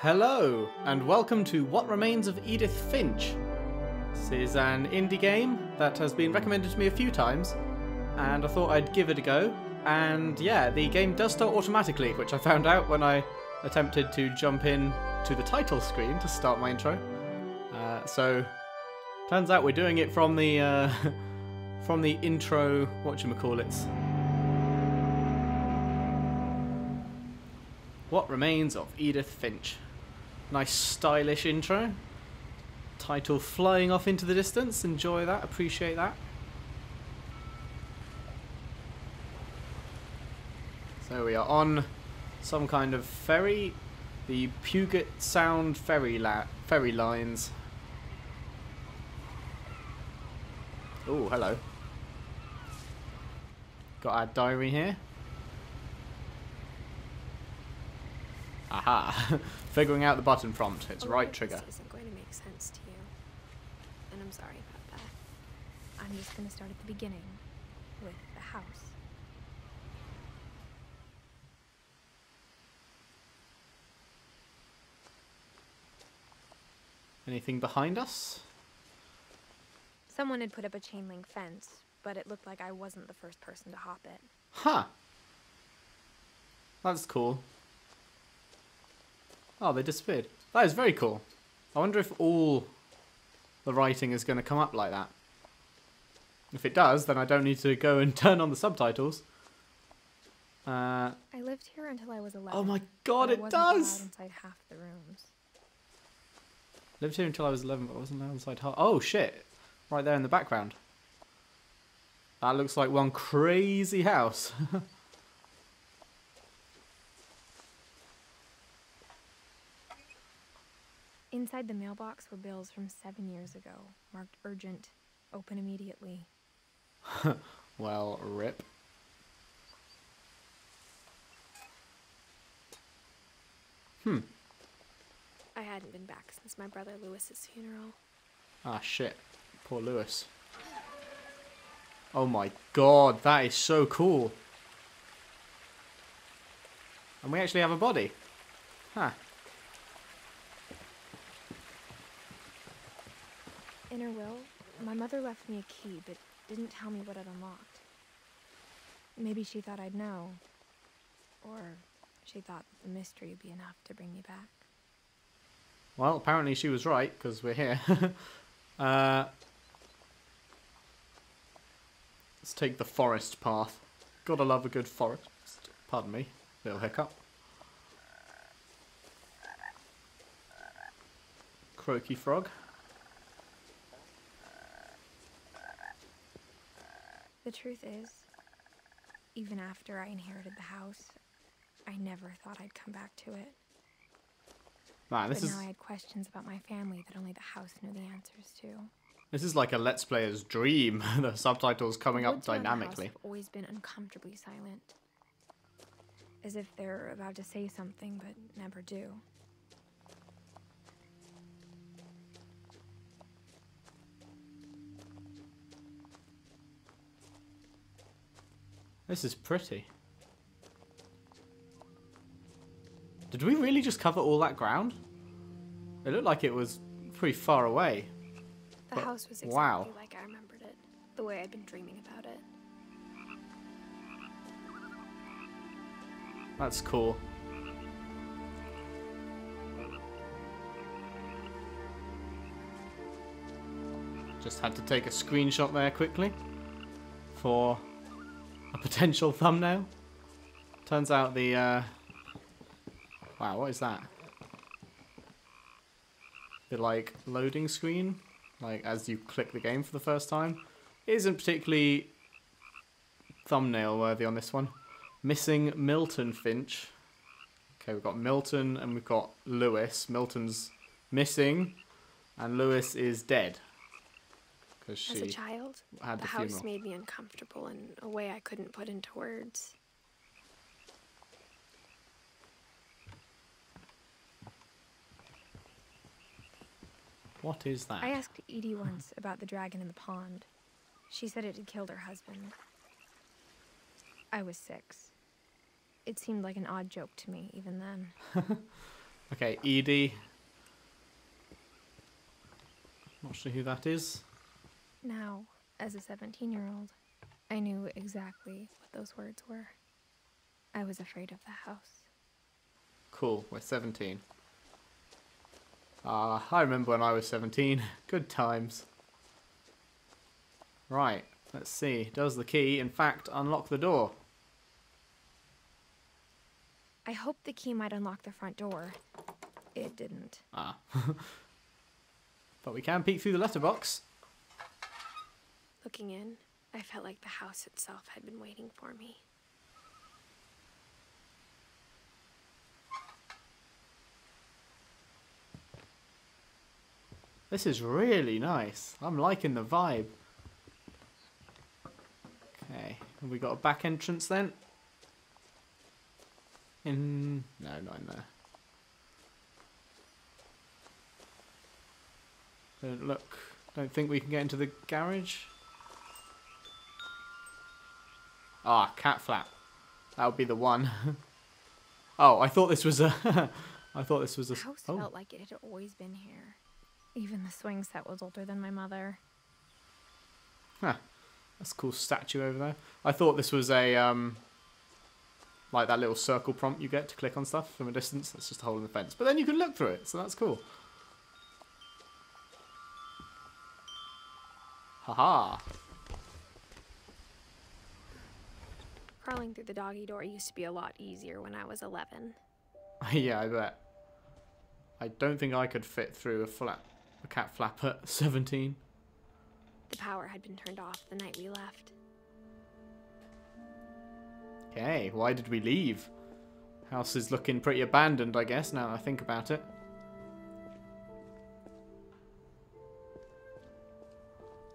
Hello, and welcome to What Remains of Edith Finch. This is an indie game that has been recommended to me a few times, and I thought I'd give it a go. And yeah, the game does start automatically, which I found out when I attempted to jump in to the title screen to start my intro. So, turns out we're doing it from the from the intro, whatchamacallits. What Remains of Edith Finch. Nice stylish intro. Title flying off into the distance. Enjoy that, appreciate that. So we are on some kind of ferry. The Puget Sound ferry lines. Oh, hello. Got our diary here. Aha! Figuring out the button prompt. It's right trigger. This isn't going to make sense to you, and I'm sorry about that. I'm just going to start at the beginning with the house. Anything behind us? Someone had put up a chain link fence, but it looked like I wasn't the first person to hop it. Huh. That's cool. Oh, they disappeared. That is very cool. I wonder if all the writing is going to come up like that. If it does, then I don't need to go and turn on the subtitles. I lived here until I was 11. Oh my god, it does! I wasn't allowed inside half the rooms. Lived here until I was 11, but I wasn't allowed inside half. Oh shit! Right there in the background. That looks like one crazy house. Inside the mailbox were bills from 7 years ago, marked urgent, open immediately. Well, rip. I hadn't been back since my brother Lewis's funeral. Ah shit. Poor Lewis. Oh my god, that is so cool. And we actually have a body. Huh. In her will, my mother left me a key, but didn't tell me what it unlocked. Maybe she thought I'd know. Or she thought the mystery would be enough to bring me back. Well, apparently she was right, because we're here. Let's take the forest path. Gotta love a good forest. Pardon me. Little hiccup. Croaky frog. The truth is, even after I inherited the house, I never thought I'd come back to it. Man, But now I had questions about my family that only the house knew the answers to. This is like a Let's Player's dream. The subtitles coming up Woods around the dynamically. house have always been uncomfortably silent. As if they're about to say something, but never do. This is pretty. Did we really just cover all that ground? It looked like it was pretty far away. The house was exactly wow. like I remembered it, the way I'd been dreaming about it. That's cool. Just had to take a screenshot there quickly for a potential thumbnail. Turns out the wow, what is that? The like loading screen, like as you click the game for the first time, isn't particularly thumbnail worthy on this one. Missing Milton Finch. Okay, we've got Milton and we've got Lewis. Milton's missing and Lewis is dead. Because she As a child, had the the house funeral. made me uncomfortable in a way I couldn't put into words. What is that? I asked Edie once about the dragon in the pond. She said it had killed her husband. I was 6. It seemed like an odd joke to me, even then. Okay, Edie. Not sure who that is. Now, as a 17-year-old, I knew exactly what those words were. I was afraid of the house. Cool, we're 17. I remember when I was 17. Good times. Right, let's see. Does the key, in fact, unlock the door? I hoped the key might unlock the front door. It didn't. Ah. But we can peek through the letterbox. Looking in, I felt like the house itself had been waiting for me. This is really nice. I'm liking the vibe. Okay, have we got a back entrance then? No, not in there. Don't think we can get into the garage. Ah, cat flap. That would be the one. Oh, I thought this was a... I thought this was a... The house felt like it had always been here. Even the swing set was older than my mother. Huh. That's a cool statue over there. I thought this was a... like that little circle prompt you get to click on stuff from a distance. That's just a hole in the fence. But then you can look through it, so that's cool. Haha. Crawling through the doggy door used to be a lot easier when I was 11. Yeah, I bet. I don't think I could fit through a cat flap at 17. The power had been turned off the night we left. Okay, why did we leave? House is looking pretty abandoned, I guess, now that I think about it.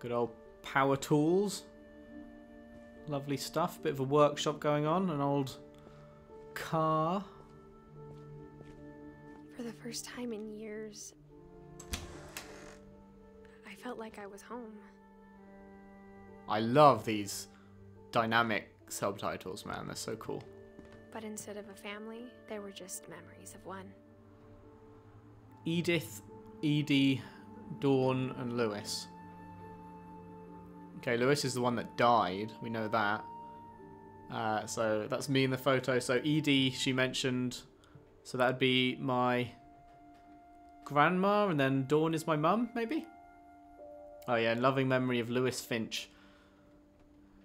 Good old power tools. Lovely stuff. Bit of a workshop going on. An old car. For the first time in years, I felt like I was home. I love these dynamic subtitles, man. They're so cool. But instead of a family, there were just memories of one. Edith, Edie, Dawn, and Lewis. Okay, Lewis is the one that died. We know that. So that's me in the photo. So Edie, she mentioned. So that'd be my grandma, and then Dawn is my mum, maybe? Oh yeah, in loving memory of Lewis Finch.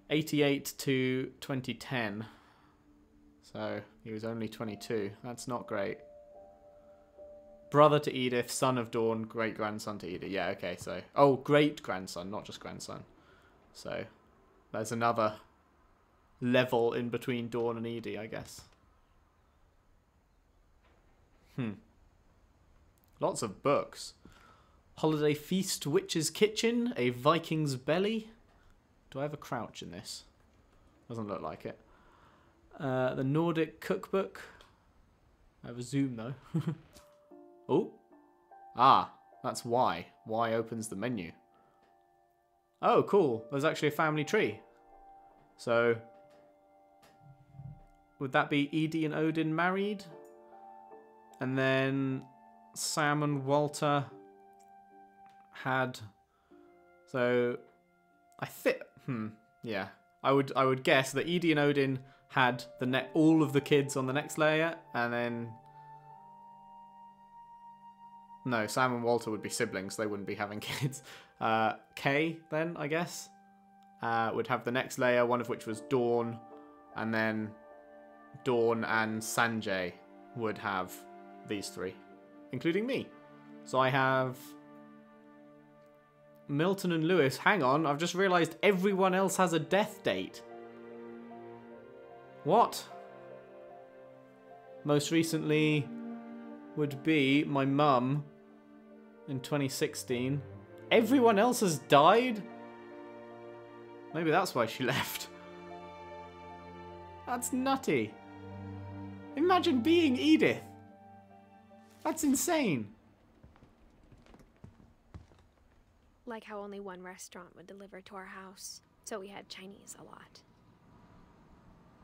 88 to 2010. So he was only 22. That's not great. Brother to Edith, son of Dawn, great-grandson to Edith. Yeah, okay, so... Oh, great-grandson, not just grandson. So there's another level in between Dawn and Edie, I guess. Lots of books. Holiday Feast, Witch's Kitchen, A Viking's Belly. Do I have a crouch in this? Doesn't look like it. The Nordic Cookbook. I have a zoom though. Oh. Ah, that's Y. Y opens the menu. Oh, cool. There's actually a family tree. So, would that be Edie and Odin married? And then Sam and Walter had... So, I think... yeah. I would guess that Edie and Odin had all of the kids on the next layer, and then... No, Sam and Walter would be siblings. They wouldn't be having kids. Kay, then, I guess, would have the next layer, one of which was Dawn, and then Dawn and Sanjay would have these three, including me. So I have Milton and Lewis. Hang on, I've just realised everyone else has a death date. What? Most recently would be my mum in 2016. Everyone else has died? Maybe that's why she left. That's nutty. Imagine being Edith. That's insane. Like how only one restaurant would deliver to our house, so we had Chinese a lot.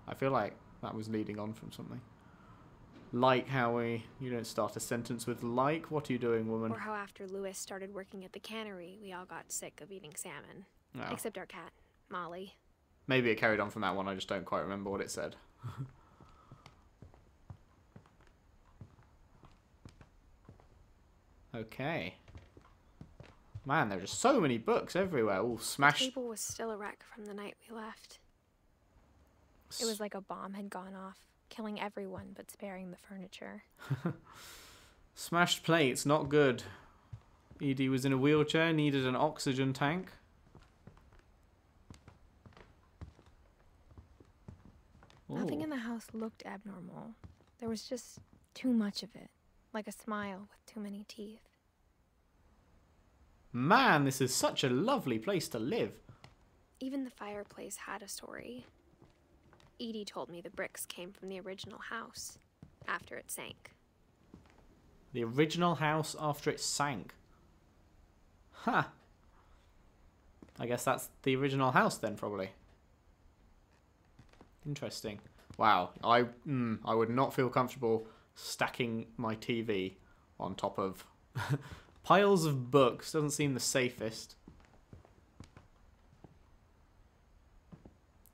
I feel like that was leading on from something. Like how you don't start a sentence with like. What are you doing, woman? Or how after Lewis started working at the cannery, we all got sick of eating salmon. Oh. Except our cat, Molly. Maybe it carried on from that one, I just don't quite remember what it said. Okay. Man, there are just so many books everywhere, all smashed. The table was still a wreck from the night we left. It was like a bomb had gone off, killing everyone but sparing the furniture. Smashed plates, not good. Edie was in a wheelchair, needed an oxygen tank. Nothing in the house looked abnormal. There was just too much of it, like a smile with too many teeth. Man, this is such a lovely place to live. Even the fireplace had a story. Edie told me the bricks came from the original house, after it sank. The original house after it sank. Huh. I guess that's the original house then, probably. Interesting. Wow, I would not feel comfortable stacking my TV on top of piles of books. Doesn't seem the safest.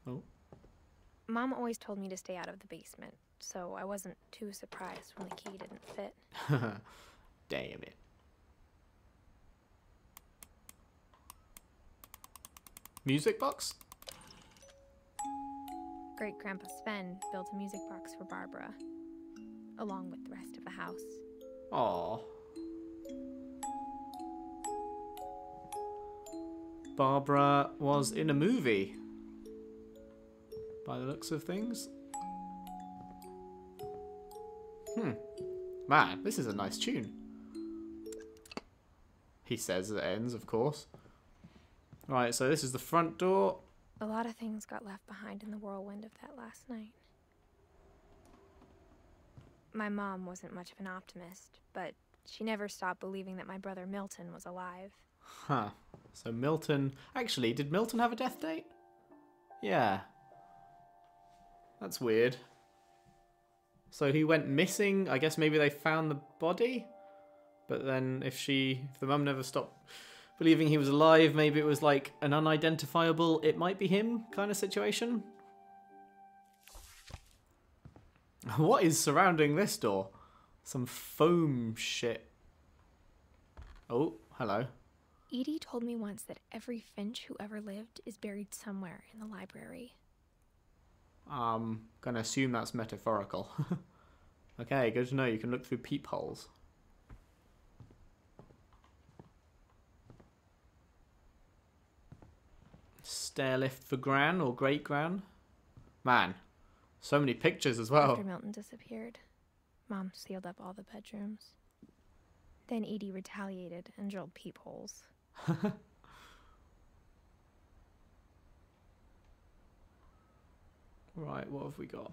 Oh. Mom always told me to stay out of the basement, so I wasn't too surprised when the key didn't fit. Damn it. Music box? Great-Grandpa Sven built a music box for Barbara, along with the rest of the house. Aww. Barbara was in a movie, by the looks of things. Man, this is a nice tune. He says as it ends, of course. Right, so this is the front door. A lot of things got left behind in the whirlwind of that last night. My mom wasn't much of an optimist, but she never stopped believing that my brother Milton was alive. Huh. So Milton... Actually, did Milton have a death date? Yeah. That's weird. So he went missing. I guess maybe they found the body? But then if the mum never stopped believing he was alive, maybe it was like an unidentifiable, it might be him kind of situation. What is surrounding this door? Some foam shit. Oh, hello. Edie told me once that every Finch who ever lived is buried somewhere in the library. Gonna assume that's metaphorical. Okay, good to know you can look through peepholes. Stair lift for Gran or Great Gran. Man, so many pictures as well. After Milton disappeared, Mom sealed up all the bedrooms. Then Edie retaliated and drilled peepholes. Right, what have we got?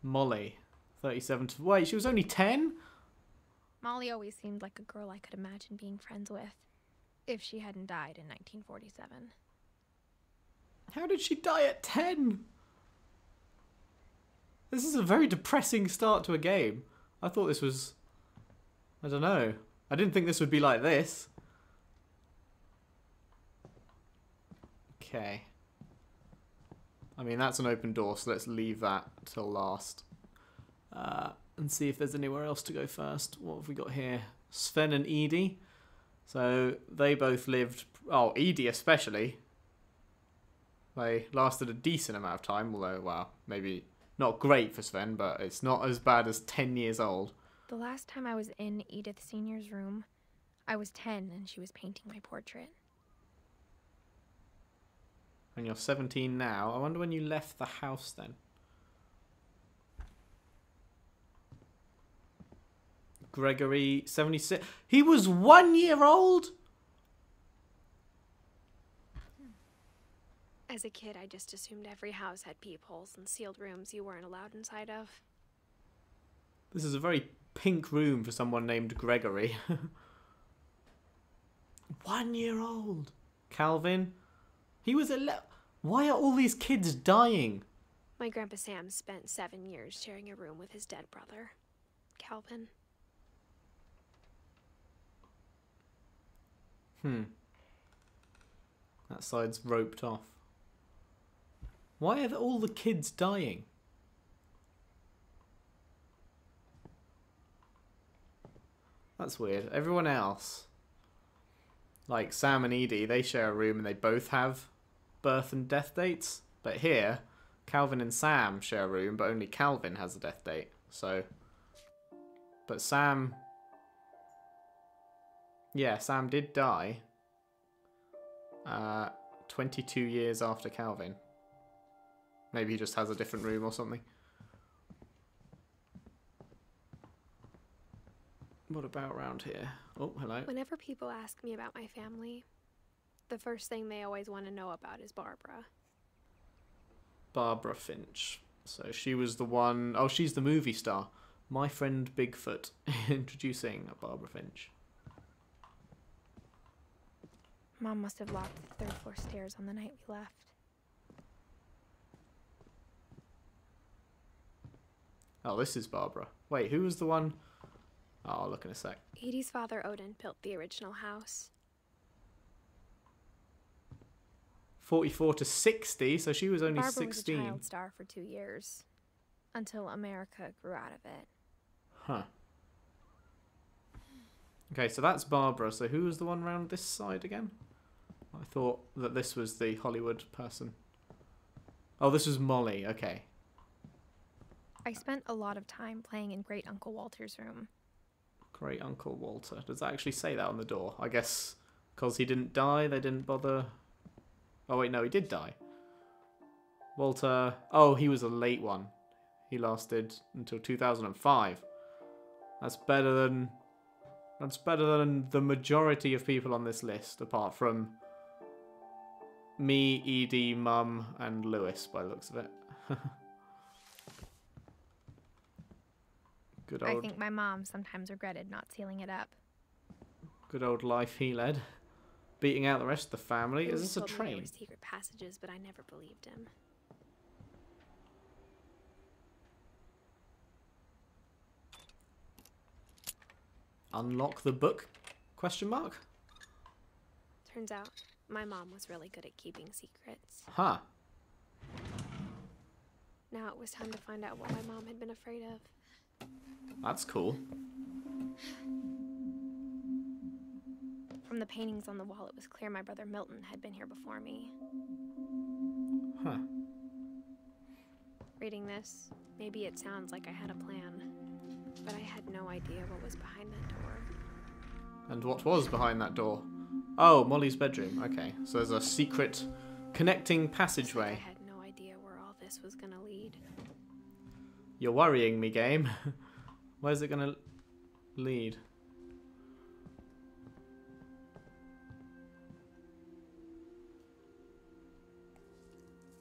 Molly, 37 to... Wait, she was only 10? Molly always seemed like a girl I could imagine being friends with, if she hadn't died in 1947. How did she die at 10? This is a very depressing start to a game. I thought this was... I don't know. I didn't think this would be like this. Okay. I mean, that's an open door, so let's leave that till last. And see if there's anywhere else to go first. What have we got here? Sven and Edie. So they both lived... Oh, Edie especially. They lasted a decent amount of time, although, well, maybe not great for Sven, but it's not as bad as 10 years old. The last time I was in Edith Sr.'s room, I was 10 and she was painting my portrait. And you're 17 now. I wonder when you left the house then. Gregory, 76. He was 1 year old? As a kid, I just assumed every house had peepholes and sealed rooms you weren't allowed inside of. This is a very pink room for someone named Gregory. 1 year old. Calvin. He was 11. Why are all these kids dying? My Grandpa Sam spent 7 years sharing a room with his dead brother, Calvin. That side's roped off. Why are all the kids dying? That's weird. Everyone else, like Sam and Edie, they share a room and they both have birth and death dates. But here, Calvin and Sam share a room, but only Calvin has a death date. So, but Sam, yeah, Sam did die 22 years after Calvin. Maybe he just has a different room or something. What about around here? Oh, hello. Whenever people ask me about my family, the first thing they always want to know about is Barbara. Barbara Finch. So she was the one... Oh, she's the movie star. My Friend Bigfoot. Introducing Barbara Finch. Mom must have locked the 3rd floor stairs on the night we left. Oh, this is Barbara. Wait, who was the one... Oh, I'll look in a sec. Edie's father, Odin, built the original house. 44 to 60, so she was only Barbara 16. was a child star for 2 years, until America grew out of it. Huh. Okay, so that's Barbara. So who was the one around this side again? I thought that this was the Hollywood person. Oh, this was Molly. Okay. I spent a lot of time playing in Great Uncle Walter's room. Great Uncle Walter. Does that actually say that on the door? I guess because he didn't die, they didn't bother... Oh, wait, no, he did die. Walter... Oh, he was a late one. He lasted until 2005. That's better than the majority of people on this list, apart from me, Edie, Mum, and Lewis, by the looks of it. Good old... I think my mom sometimes regretted not sealing it up. Good old life he led. Beating out the rest of the family. Is this a Told me train? there were secret passages, but I never believed him. Unlock the book? Question mark? Turns out, my mom was really good at keeping secrets. Huh. Now it was time to find out what my mom had been afraid of. That's cool. From the paintings on the wall, it was clear my brother Milton had been here before me. Huh. Reading this, maybe it sounds like I had a plan, but I had no idea what was behind that door. And what was behind that door? Oh, Molly's bedroom. Okay, so there's a secret connecting passageway. I had no idea where all this was gonna lead. You're worrying me, game. Where's it gonna lead?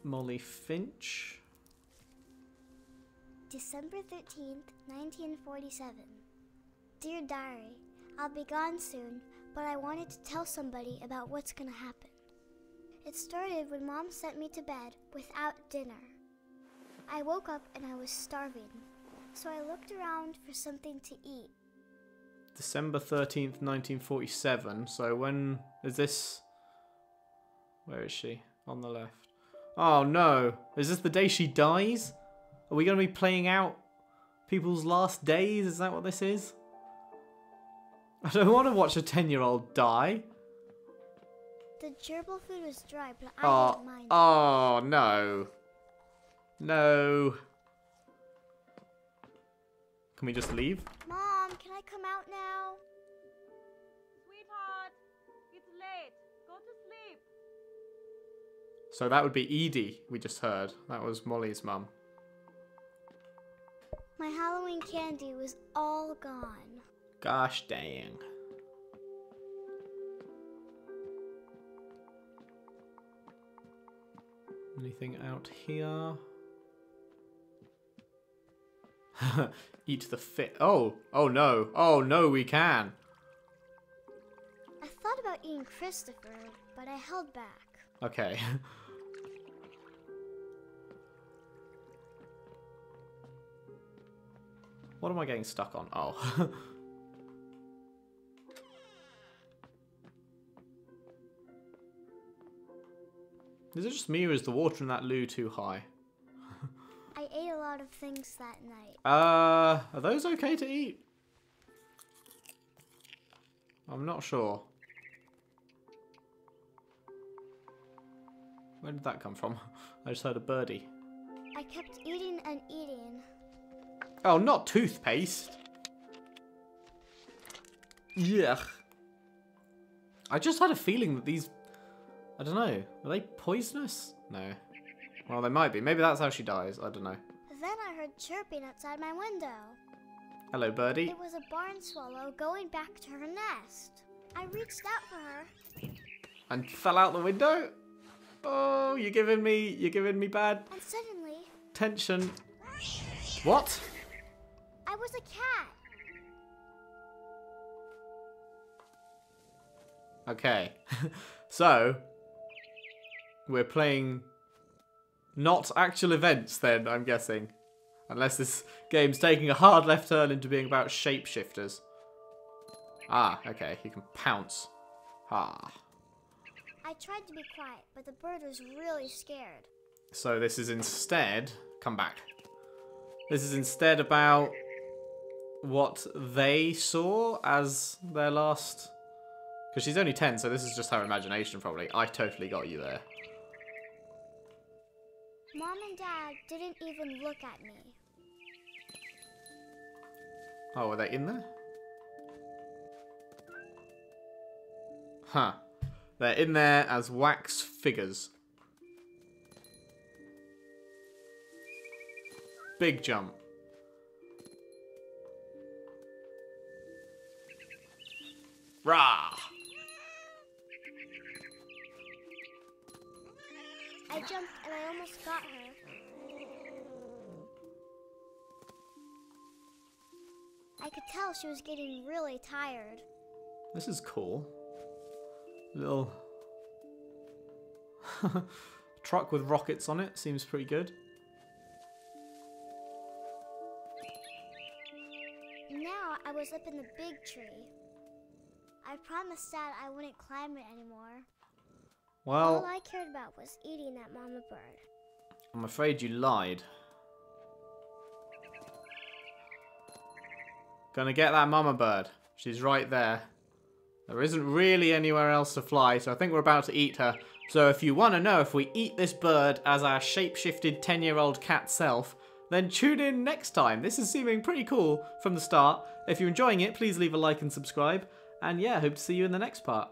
Molly Finch. December 13th, 1947. Dear Diary, I'll be gone soon, but I wanted to tell somebody about what's gonna happen. It started when Mom sent me to bed without dinner. I woke up and I was starving, so I looked around for something to eat. December 13th, 1947. So when is this? Where is she? On the left. Oh no. Is this the day she dies? Are we going to be playing out people's last days? Is that what this is? I don't want to watch a 10-year-old die. The gerbil food was dry, but I didn't mind. Oh no. No. Can we just leave? Mom, can I come out now? Sweetheart, it's late. Go to sleep. So that would be Edie we just heard. That was Molly's mum. My Halloween candy was all gone. Gosh dang. Anything out here? Eat the fit. Oh no. Oh no, we can. I thought about eating Christopher, but I held back. Okay. What am I getting stuck on? Oh. Is it just me or is the water in that loo too high? I ate a lot of things that night. Are those okay to eat? I'm not sure. Where did that come from? I just heard a birdie. I kept eating and eating. Oh, not toothpaste. Yuck. I just had a feeling that these... I don't know. Are they poisonous? No. Well, they might be. Maybe that's how she dies. I don't know. Then I heard chirping outside my window. Hello, birdie. It was a barn swallow going back to her nest. I reached out for her. And fell out the window? Oh, you're giving me bad And suddenly, tension. What? I was a cat. Okay. So, we're playing not actual events then, I'm guessing. Unless this game's taking a hard left turn into being about shapeshifters. Ah, okay. You can pounce. Ah. I tried to be quiet, but the bird was really scared. So this is instead... Come back. This is instead about what they saw as their last... Because she's only 10, so this is just her imagination, probably. I totally got you there. Mom and Dad didn't even look at me. Oh, are they in there? Huh. They're in there as wax figures. Big jump. Rah! I jumped and I almost got her. I could tell she was getting really tired. This is cool. Little truck with rockets on it. Seems pretty good. Now I was up in the big tree. I promised Dad I wouldn't climb it anymore. Well, All I cared about was eating that mama bird. I'm afraid you lied. Gonna get that mama bird. She's right there. There isn't really anywhere else to fly, so I think we're about to eat her. So if you want to know if we eat this bird as our shape-shifted 10-year-old cat self, then tune in next time. This is seeming pretty cool from the start. If you're enjoying it, please leave a like and subscribe. And yeah, hope to see you in the next part.